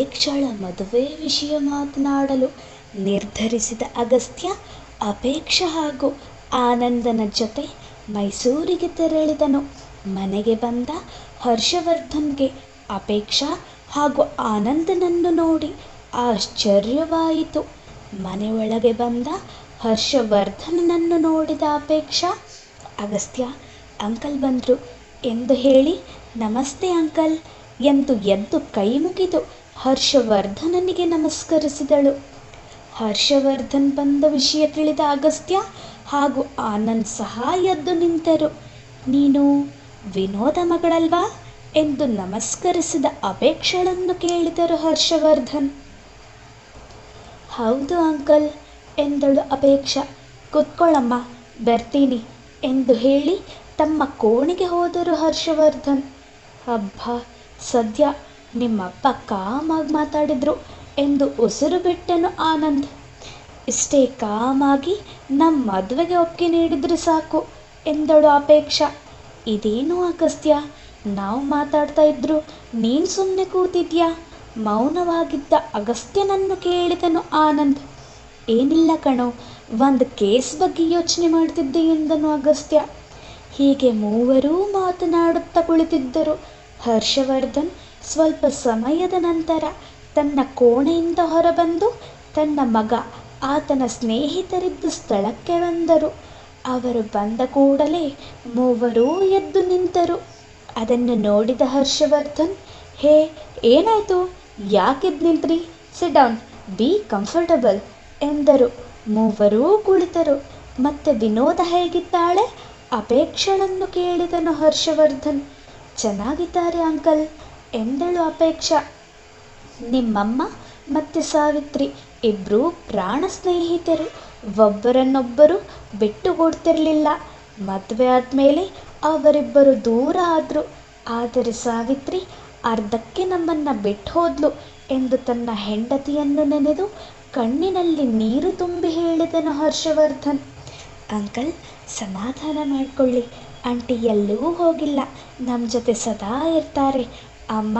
ಅಪೇಕ್ಷಳ ಮದುವೆ ವಿಷಯ ಮಾತನಾಡಲು ನಿರ್ಧರಿಸಿದ ಅಗಸ್ತ್ಯ ಅಪೇಕ್ಷ ಹಾಗೂ ಆನಂದನ ಜೊತೆ ಮೈಸೂರಿಗೆ ತೆರಳಿದನು. ಮನೆಗೆ ಬಂದ ಹರ್ಷವರ್ಧನ್ಗೆ ಅಪೇಕ್ಷ ಹಾಗೂ ಆನಂದನನ್ನು ನೋಡಿ ಆಶ್ಚರ್ಯವಾಯಿತು. ಮನೆಯೊಳಗೆ ಬಂದ ಹರ್ಷವರ್ಧನನನ್ನು ನೋಡಿದ ಅಪೇಕ್ಷ, ಅಗಸ್ತ್ಯ ಅಂಕಲ್ ಬಂದರು ಎಂದು ಹೇಳಿ ನಮಸ್ತೆ ಅಂಕಲ್ ಎಂದು ಎದ್ದು ಕೈ ಮುಗಿದು ಹರ್ಷವರ್ಧನನಿಗೆ ನಮಸ್ಕರಿಸಿದಳು. ಹರ್ಷವರ್ಧನ್ ಬಂದ ವಿಷಯ ತಿಳಿದ ಅಗಸ್ತ್ಯ ಹಾಗೂ ಆನಂದ್ ಸಹ ಎದ್ದು ನಿಂತರು. ನೀನು ವಿನೋದ ಮಗಳಲ್ವಾ ಎಂದು ನಮಸ್ಕರಿಸಿದ ಅಪೇಕ್ಷಳನ್ನು ಕೇಳಿದರು ಹರ್ಷವರ್ಧನ್. ಹೌದು ಅಂಕಲ್ ಎಂದಳು ಅಪೇಕ್ಷ. ಕೂತ್ಕೊಳ್ಳಮ್ಮ ಬರ್ತೀನಿ ಎಂದು ಹೇಳಿ ತಮ್ಮ ಕೋಣೆಗೆ ಹೋದರು ಹರ್ಷವರ್ಧನ್. ಅಬ್ಬ, ಸದ್ಯ ನಿಮ್ಮಪ್ಪ ಕಾಮಾಗಿ ಮಾತಾಡಿದ್ರು ಎಂದು ಉಸಿರು ಬಿಟ್ಟನು ಆನಂದ್. ಇಷ್ಟೇ ಕಾಮಾಗಿ ನಮ್ಮ ಮದುವೆಗೆ ಒಪ್ಪಿಗೆ ನೀಡಿದ್ರೆ ಸಾಕು ಎಂದಳು ಅಪೇಕ್ಷ. ಇದೇನು ಅಗಸ್ತ್ಯ, ನಾವು ಮಾತಾಡ್ತಾ ಇದ್ರು ನೀನು ಸುಮ್ಮನೆ ಕೂತಿದ್ಯಾ? ಮೌನವಾಗಿದ್ದ ಅಗಸ್ತ್ಯನನ್ನು ಕೇಳಿದನು ಆನಂದ್. ಏನಿಲ್ಲ ಕಣೋ, ಒಂದು ಕೇಸ್ ಬಗ್ಗೆ ಯೋಚನೆ ಮಾಡ್ತಿದ್ದೆ ಎಂದನು ಅಗಸ್ತ್ಯ. ಹೀಗೆ ಮೂವರೂ ಮಾತನಾಡುತ್ತಾ ಕುಳಿತಿದ್ದರು. ಹರ್ಷವರ್ಧನ್ ಸ್ವಲ್ಪ ಸಮಯದ ನಂತರ ತನ್ನ ಕೋಣೆಯಿಂದ ಹೊರಬಂದು ತನ್ನ ಮಗ ಆತನ ಸ್ನೇಹಿತರಿದ್ದ ಸ್ಥಳಕ್ಕೆ ಬಂದರು. ಅವರು ಬಂದ ಕೂಡಲೇ ಮೂವರೂ ಎದ್ದು ನಿಂತರು. ಅದನ್ನು ನೋಡಿದ ಹರ್ಷವರ್ಧನ್, ಹೇ ಏನಾಯಿತು, ಯಾಕೆದ್ದು ನಿಂತ್ರಿ? ಸಿಟ್ ಡೌನ್, ಬಿ ಕಂಫರ್ಟಬಲ್ ಎಂದರು. ಮೂವರೂ ಕುಳಿತರು. ಮತ್ತೆ ವಿನೋದ ಹೇಗಿದ್ದಾಳೆ ಅಪೇಕ್ಷಳನ್ನು ಕೇಳಿದನು ಹರ್ಷವರ್ಧನ್. ಚೆನ್ನಾಗಿದ್ದಾರೆ ಅಂಕಲ್ ಎಂದಳು ಅಪೇಕ್ಷ. ನಿಮ್ಮಮ್ಮ ಮತ್ತು ಸಾವಿತ್ರಿ ಇಬ್ಬರು ಪ್ರಾಣ ಸ್ನೇಹಿತರು, ಒಬ್ಬರನ್ನೊಬ್ಬರು ಬಿಟ್ಟು ಕೊಡ್ತಿರಲಿಲ್ಲ. ಮದುವೆ ಆದಮೇಲೆ ಅವರಿಬ್ಬರು ದೂರ ಆದರು. ಆದರೆ ಸಾವಿತ್ರಿ ಅರ್ಧಕ್ಕೆ ನಮ್ಮನ್ನು ಬಿಟ್ಟು ಹೋದ್ಲು ಎಂದು ತನ್ನ ಹೆಂಡತಿಯನ್ನು ನೆನೆದು ಕಣ್ಣಿನಲ್ಲಿ ನೀರು ತುಂಬಿ ಹೇಳಿದನು ಹರ್ಷವರ್ಧನ್. ಅಂಕಲ್ ಸಮಾಧಾನ ಮಾಡಿಕೊಳ್ಳಿ, ಆಂಟಿ ಎಲ್ಲೂ ಹೋಗಿಲ್ಲ, ನಮ್ಮ ಜೊತೆ ಸದಾ ಇರ್ತಾರೆ. ಅಮ್ಮ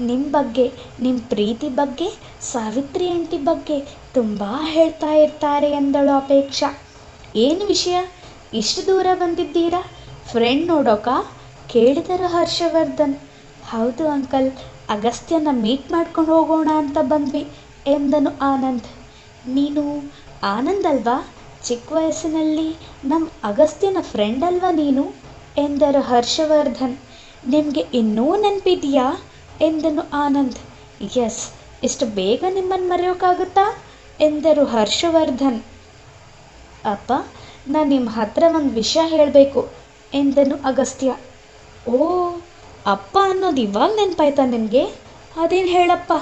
ನಿಮ್ಮ ಬಗ್ಗೆ, ನಿಮ್ಮ ಪ್ರೀತಿ ಬಗ್ಗೆ, ಸಾವಿತ್ರಿ ಆಂಟಿ ಬಗ್ಗೆ ತುಂಬ ಹೇಳ್ತಾ ಇರ್ತಾರೆ ಎಂದಳು ಅಪೇಕ್ಷ. ಏನು ವಿಷಯ, ಇಷ್ಟು ದೂರ ಬಂದಿದ್ದೀರಾ? ಫ್ರೆಂಡ್ ನೋಡೋಕ ಕೇಳಿದರು ಹರ್ಷವರ್ಧನ್. ಹೌದು ಅಂಕಲ್, ಅಗಸ್ತ್ಯನ ಮೀಟ್ ಮಾಡ್ಕೊಂಡು ಹೋಗೋಣ ಅಂತ ಬಂದ್ವಿ ಎಂದನು ಆನಂದ್. ನೀನು ಆನಂದ್ ಅಲ್ವಾ? ಚಿಕ್ಕ ವಯಸ್ಸಿನಲ್ಲಿ ನಮ್ಮ ಅಗಸ್ತ್ಯನ ಫ್ರೆಂಡ್ ಅಲ್ವಾ ನೀನು ಎಂದರು ಹರ್ಷವರ್ಧನ್. ನಿಮಗೆ ಇನ್ನೂ ನೆನಪಿದೆಯಾ ಎಂದನು ಆನಂದ್. ಎಸ್, ಇಷ್ಟು ಬೇಗ ನಿಮ್ಮನ್ನು ಮರೆಯೋಕ್ಕಾಗುತ್ತಾ ಎಂದರು ಹರ್ಷವರ್ಧನ್. ಅಪ್ಪ, ನಾನು ನಿಮ್ಮ ಹತ್ರ ಒಂದು ವಿಷಯ ಹೇಳಬೇಕು ಎಂದನು ಅಗಸ್ತ್ಯ. ಓ, ಅಪ್ಪ ಅನ್ನೋದು ಇವಾಗ ನೆನಪಾಯ್ತಾ ನಿನಗೆ? ಅದೇನು ಹೇಳಪ್ಪ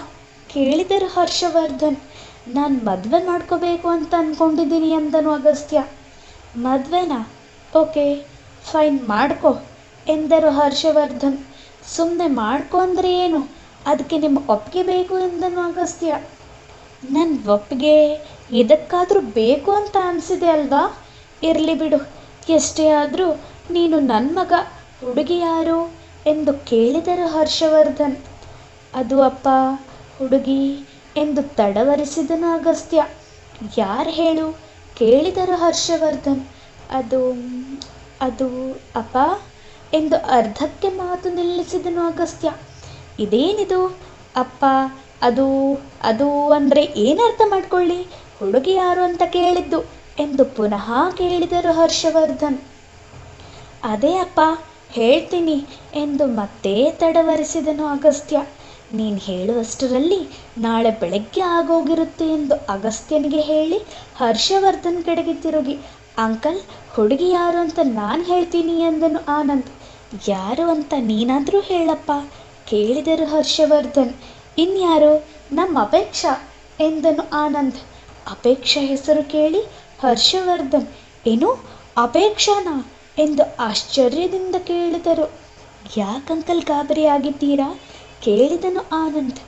ಕೇಳಿದರು ಹರ್ಷವರ್ಧನ್. ನಾನು ಮದುವೆ ಮಾಡ್ಕೋಬೇಕು ಅಂತ ಅಂದ್ಕೊಂಡಿದ್ದೀನಿ ಎಂದನು ಅಗಸ್ತ್ಯ. ಮದುವೆನಾ? ಓಕೆ ಫೈನ್, ಮಾಡ್ಕೊ ಎಂದರು ಹರ್ಷವರ್ಧನ್. ಸುಮ್ಮನೆ ಮಾಡ್ಕೊ ಅಂದರೆ ಏನು, ಅದಕ್ಕೆ ನಿಮ್ಮ ಒಪ್ಪಿಗೆ ಬೇಕು ಎಂದನು ಅಗಸ್ತ್ಯ. ನನ್ನ ಒಪ್ಪಿಗೆ ಇದಕ್ಕಾದರೂ ಬೇಕು ಅಂತ ಅನಿಸಿದೆ ಅಲ್ವಾ? ಇರಲಿ ಬಿಡು, ಎಷ್ಟೇ ಆದರೂ ನೀನು ನನ್ನ ಮಗ. ಹುಡುಗಿ ಯಾರು ಎಂದು ಕೇಳಿದರು ಹರ್ಷವರ್ಧನ್. ಅದು ಅಪ್ಪ, ಹುಡುಗಿ ಎಂದು ತಡವರಿಸಿದನು ಅಗಸ್ತ್ಯ. ಯಾರು ಹೇಳು ಕೇಳಿದರು ಹರ್ಷವರ್ಧನ್. ಅದು ಅದು ಅಪ್ಪ ಎಂದು ಅರ್ಧಕ್ಕೆ ಮಾತು ನಿಲ್ಲಿಸಿದನು ಅಗಸ್ತ್ಯ. ಇದೇನಿದು ಅಪ್ಪ, ಅದು ಅದು ಅಂದರೆ ಏನರ್ಥ ಮಾಡ್ಕೊಳ್ಳಿ? ಹುಡುಗಿ ಯಾರು ಅಂತ ಕೇಳಿದ್ದು ಎಂದು ಪುನಃ ಕೇಳಿದರು ಹರ್ಷವರ್ಧನ್. ಅದೇ ಅಪ್ಪ ಹೇಳ್ತೀನಿ ಎಂದು ಮತ್ತೆ ತಡವರಿಸಿದನು ಅಗಸ್ತ್ಯ. ನೀನು ಹೇಳುವಷ್ಟರಲ್ಲಿ ನಾಳೆ ಬೆಳಗ್ಗೆ ಆಗೋಗಿರುತ್ತೆ ಎಂದು ಅಗಸ್ತ್ಯನಿಗೆ ಹೇಳಿ ಹರ್ಷವರ್ಧನ್ ಕಡೆಗೆ ತಿರುಗಿ, ಅಂಕಲ್ ಹುಡುಗಿ ಯಾರು ಅಂತ ನಾನು ಹೇಳ್ತೀನಿ ಎಂದನು ಆನಂದ್. ಯಾರು ಅಂತ ನೀನಾದರೂ ಹೇಳಪ್ಪ ಕೇಳಿದರು ಹರ್ಷವರ್ಧನ್. ಇನ್ಯಾರು? ನಮ್ಮ ಅಪೇಕ್ಷಾ ಎಂದನು ಆನಂದ್. ಅಪೇಕ್ಷಾ ಹೆಸರು ಕೇಳಿ ಹರ್ಷವರ್ಧನ್, ಏನು ಅಪೇಕ್ಷಾನಾ ಎಂದು ಆಶ್ಚರ್ಯದಿಂದ ಕೇಳಿದರು. ಯಾಕಂಕಲ್ ಗಾಬರಿ ಆಗಿದ್ದೀರಾ ಕೇಳಿದನು ಆನಂದ್.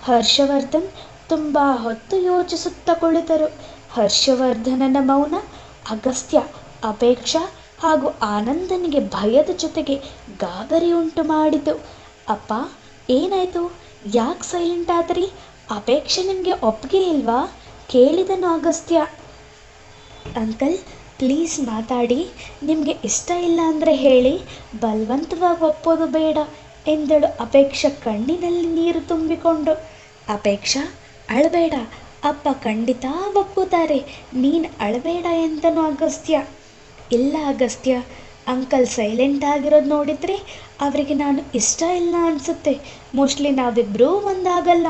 ಹರ್ಷವರ್ಧನ್ ತುಂಬ ಹೊತ್ತು ಯೋಚಿಸುತ್ತಾ ಕುಳಿತರು. ಹರ್ಷವರ್ಧನನ ಮೌನ ಅಗಸ್ತ್ಯ, ಅಪೇಕ್ಷಾ ಹಾಗೂ ಆನಂದನಿಗೆ ಭಯದ ಜೊತೆಗೆ ಗಾಬರಿ ಉಂಟು ಮಾಡಿತು. ಅಪ್ಪ ಏನಾಯಿತು, ಯಾಕೆ ಸೈಲೆಂಟ್ ಆದ್ರಿ? ಅಪೇಕ್ಷೆ ನಿಮಗೆ ಒಪ್ಪಿಗೆ ಇಲ್ವಾ? ಕೇಳಿದನು ಅಗಸ್ತ್ಯ. ಅಂಕಲ್, ಪ್ಲೀಸ್ ಮಾತಾಡಿ. ನಿಮಗೆ ಇಷ್ಟ ಇಲ್ಲ ಅಂದರೆ ಹೇಳಿ, ಬಲವಂತವಾಗಿ ಒಪ್ಪೋದು ಬೇಡ ಎಂದಳು ಅಪೇಕ್ಷಾ ಕಣ್ಣಿನಲ್ಲಿ ನೀರು ತುಂಬಿಕೊಂಡು. ಅಪೇಕ್ಷಾ, ಅಳಬೇಡ, ಅಪ್ಪ ಖಂಡಿತ ಒಪ್ಪುತ್ತಾರೆ, ನೀನು ಅಳಬೇಡ ಎಂದನು ಅಗಸ್ತ್ಯ. ಇಲ್ಲ ಅಗಸ್ತ್ಯ, ಅಂಕಲ್ ಸೈಲೆಂಟ್ ಆಗಿರೋದು ನೋಡಿದರೆ ಅವರಿಗೆ ನಾನು ಇಷ್ಟ ಇಲ್ಲ ಅನಿಸುತ್ತೆ. ಮೋಸ್ಟ್ಲಿ ನಾವಿಬ್ಬರೂ ಒಂದಾಗಲ್ಲ.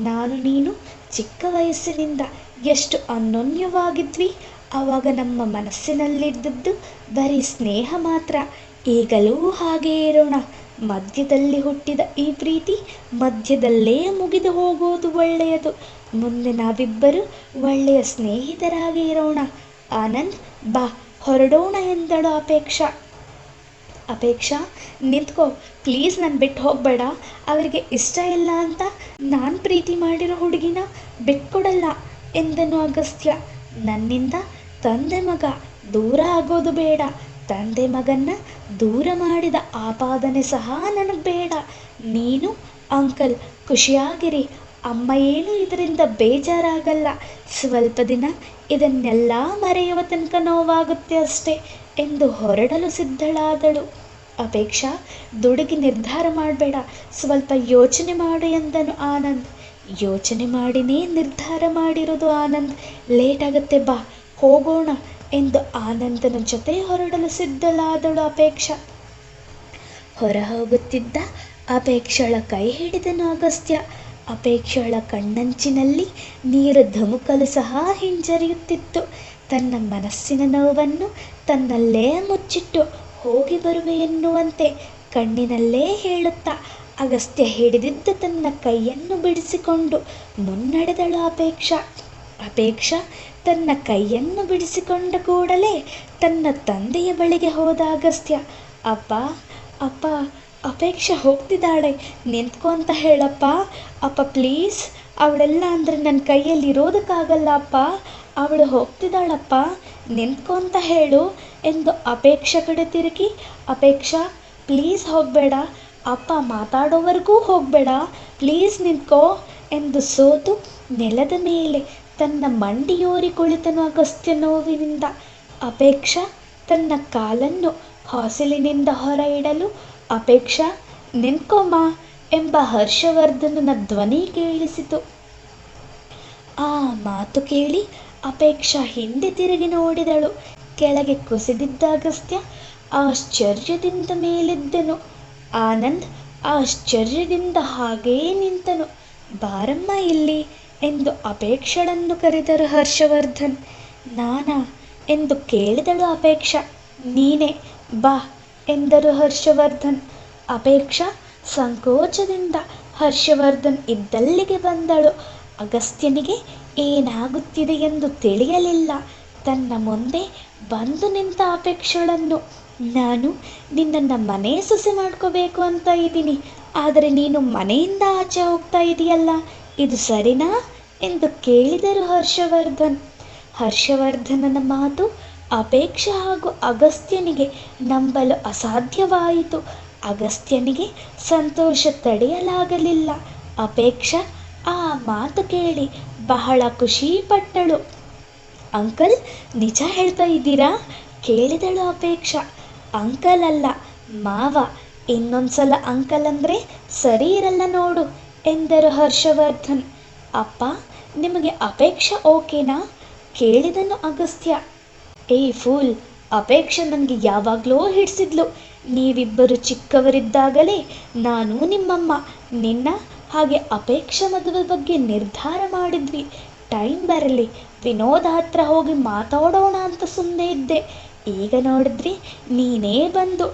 ನಾನು ನೀನು ಚಿಕ್ಕ ವಯಸ್ಸಿನಿಂದ ಎಷ್ಟು ಅನ್ಯೋನ್ಯವಾಗಿದ್ವಿ. ಆವಾಗ ನಮ್ಮ ಮನಸ್ಸಿನಲ್ಲಿದ್ದದ್ದು ಬರೀ ಸ್ನೇಹ ಮಾತ್ರ. ಈಗಲೂ ಹಾಗೇ ಇರೋಣ. ಮಧ್ಯದಲ್ಲಿ ಹುಟ್ಟಿದ ಈ ಪ್ರೀತಿ ಮಧ್ಯದಲ್ಲೇ ಮುಗಿದು ಹೋಗೋದು ಒಳ್ಳೆಯದು. ಮುಂದೆ ನಾವಿಬ್ಬರು ಒಳ್ಳೆಯ ಸ್ನೇಹಿತರಾಗಿ ಇರೋಣ. ಆನಂದ್, ಬಾ ಹೊರಡೋಣ ಎಂದಳು ಅಪೇಕ್ಷಾ. ಅಪೇಕ್ಷಾ, ನಿಂತ್ಕೋ ಪ್ಲೀಸ್, ನನ್ನ ಬಿಟ್ಟು ಹೋಗಬೇಡ. ಅವರಿಗೆ ಇಷ್ಟ ಇಲ್ಲ ಅಂತ ನಾನು ಪ್ರೀತಿ ಮಾಡಿರೋ ಹುಡುಗಿನ ಬಿಟ್ಕೊಡಲ್ಲ ಎಂದನು ಅಗಸ್ತ್ಯ. ನನ್ನಿಂದ ತಂದೆ ಮಗ ದೂರ ಆಗೋದು ಬೇಡ. ತಂದೆ ಮಗನ್ನ ದೂರ ಮಾಡಿದ ಆಪಾದನೆ ಸಹ ನನಗೆ ಬೇಡ. ನೀನು ಅಂಕಲ್ ಖುಷಿಯಾಗಿರಿ. ಅಮ್ಮ ಏನು ಇದರಿಂದ ಬೇಜಾರಾಗಲ್ಲ. ಸ್ವಲ್ಪ ದಿನ ಇದನ್ನೆಲ್ಲ ಮರೆಯುವ ತನಕ ನೋವಾಗುತ್ತೆ ಅಷ್ಟೇ ಎಂದು ಹೊರಡಲು ಸಿದ್ಧಳಾದಳು. ಅಪೇಕ್ಷಾ, ದುಡುಗಿ ನಿರ್ಧಾರ ಮಾಡಬೇಡ, ಸ್ವಲ್ಪ ಯೋಚನೆ ಮಾಡು ಎಂದನು ಆನಂದ್. ಯೋಚನೆ ಮಾಡಿನೇ ನಿರ್ಧಾರ ಮಾಡಿರೋದು ಆನಂದ್. ಲೇಟ್ ಆಗುತ್ತೆ, ಬಾ ಹೋಗೋಣ ಎಂದು ಆನಂದನ ಜೊತೆ ಹೊರಡಲು ಸಿದ್ಧಳಾದಳು ಅಪೇಕ್ಷಾ. ಹೊರ ಹೋಗುತ್ತಿದ್ದ ಅಪೇಕ್ಷಳ ಕೈ ಹಿಡಿದನು ಅಗಸ್ತ್ಯ. ಅಪೇಕ್ಷಳ ಕಣ್ಣಂಚಿನಲ್ಲಿ ನೀರು ಧುಮುಕಲು ಸಹ ಹಿಂಜರಿಯುತ್ತಿತ್ತು. ತನ್ನ ಮನಸ್ಸಿನ ನೋವನ್ನು ತನ್ನಲ್ಲೇ ಮುಚ್ಚಿಟ್ಟು ಹೋಗಿ ಬರುವೆ ಎನ್ನುವಂತೆ ಕಣ್ಣಿನಲ್ಲೇ ಹೇಳುತ್ತಾ ಅಗಸ್ತ್ಯ ಹಿಡಿದಿದ್ದ ತನ್ನ ಕೈಯನ್ನು ಬಿಡಿಸಿಕೊಂಡು ಮುನ್ನಡೆದಳು ಅಪೇಕ್ಷಾ. ಅಪೇಕ್ಷಾ ತನ್ನ ಕೈಯನ್ನು ಬಿಡಿಸಿಕೊಂಡ ಕೂಡಲೇ ತನ್ನ ತಂದೆಯ ಬಳಿಗೆ ಹೋದ ಅಗಸ್ತ್ಯ. ಅಪ್ಪ, ಅಪ್ಪ, ಅಪೇಕ್ಷಾ ಹೋಗ್ತಿದ್ದಾಳೆ, ನಿಂತ್ಕೊ ಅಂತ ಹೇಳಪ್ಪ. ಅಪ್ಪ ಪ್ಲೀಸ್, ಅವಳೆಲ್ಲ ಅಂದರೆ ನನ್ನ ಕೈಯಲ್ಲಿ ಇರೋದಕ್ಕಾಗಲ್ಲ ಅಪ್ಪ. ಅವಳು ಹೋಗ್ತಿದ್ದಾಳಪ್ಪ, ನಿಂತ್ಕೊ ಅಂತ ಹೇಳು ಎಂದು ಅಪೇಕ್ಷಾ ಕಡೆ ತಿರುಗಿ, ಅಪೇಕ್ಷಾ ಪ್ಲೀಸ್ ಹೋಗಬೇಡ, ಅಪ್ಪ ಮಾತಾಡೋವರೆಗೂ ಹೋಗಬೇಡ, ಪ್ಲೀಸ್ ನಿಂತ್ಕೋ ಎಂದು ಸೋತು ನೆಲದ ಮೇಲೆ ತನ್ನ ಮಂಡಿಯೋರಿ ಕುಳಿತನು ಅಗಸ್ತ್ಯ ನೋವಿನಿಂದ. ಅಪೇಕ್ಷಾ ತನ್ನ ಕಾಲನ್ನು ಹೊಸಲಿನಿಂದ ಹೊರ ಇಡಲು, ಅಪೇಕ್ಷಾ ನಿಂತ್ಕೊಮ್ಮ ಎಂಬ ಹರ್ಷವರ್ಧನನ ಧ್ವನಿ ಕೇಳಿಸಿತು. ಆ ಮಾತು ಕೇಳಿ ಅಪೇಕ್ಷಾ ಹಿಂದೆ ತಿರುಗಿ ನೋಡಿದಳು. ಕೆಳಗೆ ಕುಸಿದಿದ್ದ ಅಗಸ್ತ್ಯ ಆಶ್ಚರ್ಯದಿಂದ ಮೇಲೆದ್ದನು. ಆನಂದ್ ಆಶ್ಚರ್ಯದಿಂದ ಹಾಗೇ ನಿಂತನು. ಬಾರಮ್ಮ ಇಲ್ಲಿ ಎಂದು ಅಪೇಕ್ಷಳನ್ನು ಕರೆದರು ಹರ್ಷವರ್ಧನ್. ನಾನಾ ಎಂದು ಕೇಳಿದಳು ಅಪೇಕ್ಷಾ. ನೀನೇ ಬಾ ಎಂದರು ಹರ್ಷವರ್ಧನ್. ಅಪೇಕ್ಷಾ ಸಂಕೋಚದಿಂದ ಹರ್ಷವರ್ಧನ್ ಇದ್ದಲ್ಲಿಗೆ ಬಂದಳು. ಅಗಸ್ತ್ಯನಿಗೆ ಏನಾಗುತ್ತಿದೆ ಎಂದು ತಿಳಿಯಲಿಲ್ಲ. ತನ್ನ ಮುಂದೆ ಬಂದು ನಿಂತ ಅಪೇಕ್ಷಳನ್ನು, ನಾನು ನಿನ್ನನ್ನು ಮನೆ ಸೊಸೆ ಮಾಡ್ಕೋಬೇಕು ಅಂತ ಇದ್ದೀನಿ, ಆದರೆ ನೀನು ಮನೆಯಿಂದ ಆಚೆ ಹೋಗ್ತಾ ಇದೆಯಲ್ಲ, ಇದು ಸರಿನಾ ಎಂದು ಕೇಳಿದರು ಹರ್ಷವರ್ಧನ್. ಹರ್ಷವರ್ಧನನ ಮಾತು ಅಪೇಕ್ಷಾ ಹಾಗೂ ಅಗಸ್ತ್ಯನಿಗೆ ನಂಬಲು ಅಸಾಧ್ಯವಾಯಿತು. ಅಗಸ್ತ್ಯನಿಗೆ ಸಂತೋಷ ತಡೆಯಲಾಗಲಿಲ್ಲ. ಅಪೇಕ್ಷಾ ಆ ಮಾತು ಕೇಳಿ ಬಹಳ ಖುಷಿಪಟ್ಟಳು. ಅಂಕಲ್, ನಿಜ ಹೇಳ್ತಾ ಇದ್ದೀರಾ ಕೇಳಿದಳು ಅಪೇಕ್ಷಾ. ಅಂಕಲ್ ಅಲ್ಲ, ಮಾವ. ಇನ್ನೊಂದ್ಸಲ ಅಂಕಲ್ ಅಂದರೆ ಸರಿ ಇರಲ್ಲ ನೋಡು ಎಂದರು ಹರ್ಷವರ್ಧನ್. ಅಪ್ಪ, ನಿಮಗೆ ಅಪೇಕ್ಷಾ ಓಕೆನಾ ಕೇಳಿದನು ಅಗಸ್ತ್ಯ. ಏಯ್ ಫೂಲ್, ಅಪೇಕ್ಷಾ ನನಗೆ ಯಾವಾಗಲೋ ಹಿಡಿಸಿದ್ಲು. ನೀವಿಬ್ಬರು ಚಿಕ್ಕವರಿದ್ದಾಗಲೇ ನಾನು ನಿಮ್ಮಮ್ಮ ನಿನ್ನ ಹಾಗೆ ಅಪೇಕ್ಷಾ ಮದುವೆ ಬಗ್ಗೆ ನಿರ್ಧಾರ ಮಾಡಿದ್ವಿ. ಟೈಮ್ ಬರಲಿ, ವಿನೋದ ಹತ್ರ ಹೋಗಿ ಮಾತಾಡೋಣ ಅಂತ ಸುಮ್ಮನೆ ಇದ್ದೆ. ಈಗ ನೋಡಿದ್ರಿ, ನೀನೇ ಬಂದು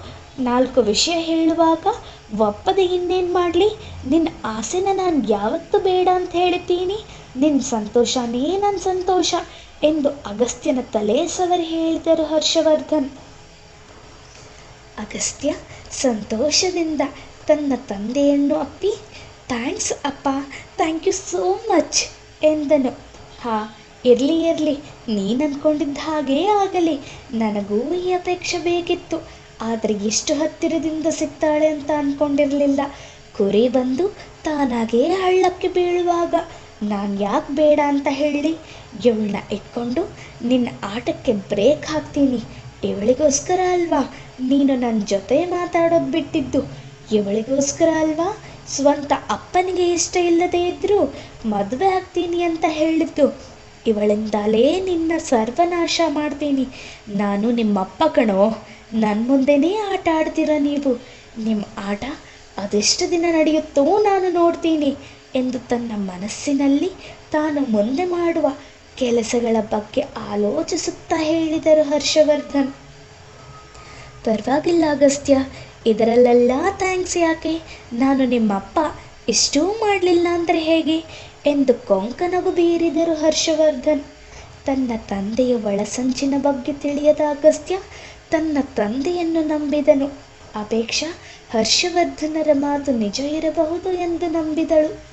4 ವಿಷಯ ಹೇಳುವಾಗ ಒಪ್ಪದೆ ಇನ್ನೇನು ಮಾಡಲಿ? ನಿನ್ನ ಆಸೆನ ನಾನು ಯಾವತ್ತೂ ಬೇಡ ಅಂತ ಹೇಳ್ತೀನಿ. ನಿನ್ನ ಸಂತೋಷನೇ ನನ್ನ ಸಂತೋಷ ಎಂದು ಅಗಸ್ತ್ಯನ ತಲೆ ಸವರಿ ಹೇಳಿದರು ಹರ್ಷವರ್ಧನ್. ಅಗಸ್ತ್ಯ ಸಂತೋಷದಿಂದ ತನ್ನ ತಂದೆಯನ್ನು ಅಪ್ಪಿ, ಥ್ಯಾಂಕ್ಸ್ ಅಪ್ಪ, ಥ್ಯಾಂಕ್ ಯು ಸೋ ಮಚ್ ಎಂದನು. ಇರಲಿ ಇರಲಿ, ನೀನು ಅಂದ್ಕೊಂಡಿದ್ದ ಹಾಗೇ ಆಗಲಿ. ನನಗೂ ಈ ಅಪೇಕ್ಷೆ ಬೇಕಿತ್ತು, ಆದರೆ ಎಷ್ಟು ಹತ್ತಿರದಿಂದ ಸಿಗ್ತಾಳೆ ಅಂತ ಅಂದ್ಕೊಂಡಿರಲಿಲ್ಲ. ಕುರಿ ಬಂದು ತಾನಾಗೇ ಹಳ್ಳಕ್ಕೆ ಬೀಳುವಾಗ ನಾನು ಯಾಕೆ ಬೇಡ ಅಂತ ಹೇಳಿ? ಇವಳನ್ನ ಇಟ್ಕೊಂಡು ನಿನ್ನ ಆಟಕ್ಕೆ ಬ್ರೇಕ್ ಹಾಕ್ತೀನಿ. ಇವಳಿಗೋಸ್ಕರ ಅಲ್ವಾ ನೀನು ನನ್ನ ಜೊತೆ ಮಾತಾಡೋದು ಬಿಟ್ಟಿದ್ದು? ಇವಳಿಗೋಸ್ಕರ ಅಲ್ವಾ ಸ್ವಂತ ಅಪ್ಪನಿಗೆ ಇಷ್ಟ ಇಲ್ಲದೇ ಇದ್ದರೂ ಮದುವೆ ಆಗ್ತೀನಿ ಅಂತ ಹೇಳಿದ್ದು? ಇವಳಿಂದಲೇ ನಿನ್ನ ಸರ್ವನಾಶ ಮಾಡ್ತೀನಿ. ನಾನು ನಿಮ್ಮಪ್ಪ ಕಣೋ, ನನ್ನ ಮುಂದೆನೇ ಆಟ ಆಡ್ತೀರ ನೀವು. ನಿಮ್ಮ ಆಟ ಅದೆಷ್ಟು ದಿನ ನಡೆಯುತ್ತೋ ನಾನು ನೋಡ್ತೀನಿ ಎಂದು ತನ್ನ ಮನಸ್ಸಿನಲ್ಲಿ ತಾನು ಮುಂದೆ ಮಾಡುವ ಕೆಲಸಗಳ ಬಗ್ಗೆ ಆಲೋಚಿಸುತ್ತಾ ಹೇಳಿದರು ಹರ್ಷವರ್ಧನ್. ಪರವಾಗಿಲ್ಲ ಅಗಸ್ತ್ಯ, ಇದರಲ್ಲೆಲ್ಲ ಥ್ಯಾಂಕ್ಸ್ ಯಾಕೆ? ನಾನು ನಿಮ್ಮಪ್ಪ ಇಷ್ಟೂ ಮಾಡಲಿಲ್ಲ ಅಂದರೆ ಹೇಗೆ ಎಂದು ಕೊಂಕನಗು ಬೀರಿದರು ಹರ್ಷವರ್ಧನ್. ತನ್ನ ತಂದೆಯ ಒಳಸಂಚಿನ ಬಗ್ಗೆ ತಿಳಿಯದ ಅಗಸ್ತ್ಯ ತನ್ನ ತಂದೆಯನ್ನು ನಂಬಿದನು. ಅಪೇಕ್ಷಾ ಹರ್ಷವರ್ಧನರ ಮಾತು ನಿಜ ಇರಬಹುದು ಎಂದು ನಂಬಿದಳು.